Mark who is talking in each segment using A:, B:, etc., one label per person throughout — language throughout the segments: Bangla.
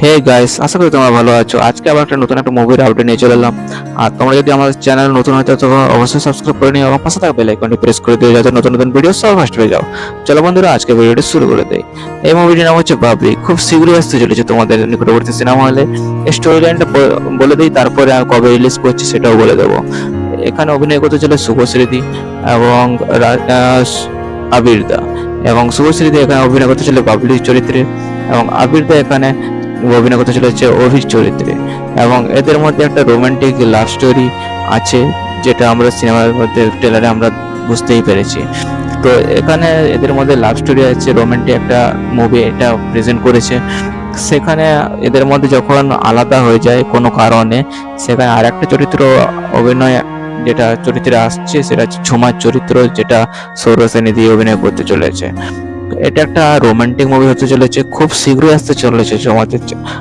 A: হে গাইস, আশা করি তোমরা ভালো আছো। আজকে আবার একটা নতুন মুভির আপডেট নিয়ে চলে এলাম। আর তোমরা যদি আমাদের চ্যানেল নতুন হয়ে থাকো তো অবশ্যই সাবস্ক্রাইব করে নিও এবং পাশে থাকা বেল আইকনটি প্রেস করে দিও যাতে নতুন নতুন ভিডিও সবার ফার্স্ট পেয়ে যাও। চলো বন্ধুরা, আজকে ভিডিওটি শুরু করে দেই। এই মুভিটির নাম হচ্ছে বাবরি। খুব শীঘ্রই আসতে চলেছে তোমাদের নিকটবর্তী সিনেমা হলে। স্টোরি লাইনটা বলে দিই, তারপরে কবে রিলিজ করছি সেটাও বলে দেবো। এখানে অভিনয় করতে চলে শুভশ্রীদি এবং আবির দা। এবং শুভশ্রীদি এখানে অভিনয় করতে চলে বাবলির চরিত্রে, এবং আবির দা এখানে অভিনয় করতে চলেছে অভির চরিত্রে। এবং এদের মধ্যে একটা রোমান্টিক লাভ স্টোরি আছে, যেটা আমরা সিনেমার মধ্যে ট্রেলারে আমরা বুঝতেই পেরেছি। তো এখানে এদের মধ্যে লাভ স্টোরি আছে, রোমান্টিক একটা মুভি এটা প্রেজেন্ট করেছে। সেখানে এদের মধ্যে যখন আলাদা হয়ে যায় কোনো কারণে, সেখানে আর একটা চরিত্র অভিনয় যেটা চরিত্রে আসছে সেটা হচ্ছে ঝুমার চরিত্র, যেটা সৌরভ সেনী দিয়ে অভিনয় করতে চলেছে। এটা একটা রোমান্টিক মুভি হতে চলেছে, খুব শীঘ্রই আসতে চলেছে তোমাদের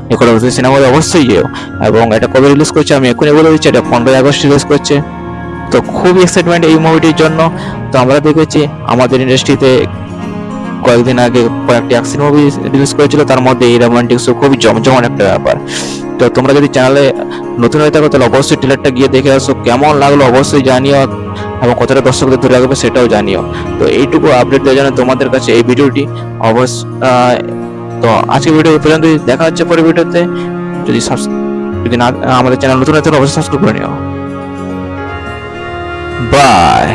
A: নিকটবর্তী সিনেমা হলে অবশ্যই যেও। এবং এটা কবে রিলিজ করছে আমি এখনই বলে দিচ্ছি, এটা 15 আগস্ট রিলিজ করছে। তো খুব এক্সাইটমেন্ট এই মুভিটির জন্য। তো আমরা দেখেছি আমাদের ইন্ডাস্ট্রিতে কয়েকদিন আগে কয়েকটি অ্যাকশন মুভি রিলিজ করেছিল, তার মধ্যে এই রোমান্টিক শো খুবই জমজমাট একটা ব্যাপার। তো তোমরা যদি চ্যানেলে নতুন হয়ে থাকো তাহলে অবশ্যই ট্রেলারটা গিয়ে দেখে আসো, কেমন লাগলো অবশ্যই জানিও, এবং কতটা দর্শকদের ধরে রাখবে সেটাও জানিও। তো এইটুকু আপডেট দেওয়ার জন্য তোমাদের কাছে এই ভিডিওটি অবশ্য। তো আজকে ভিডিও পর্যন্ত, দেখা হচ্ছে পরের ভিডিওতে। যদি না আমাদের চ্যানেল নতুন হয়ে থাকলে অবশ্যই সাবস্ক্রাইব করে নিও। বাই।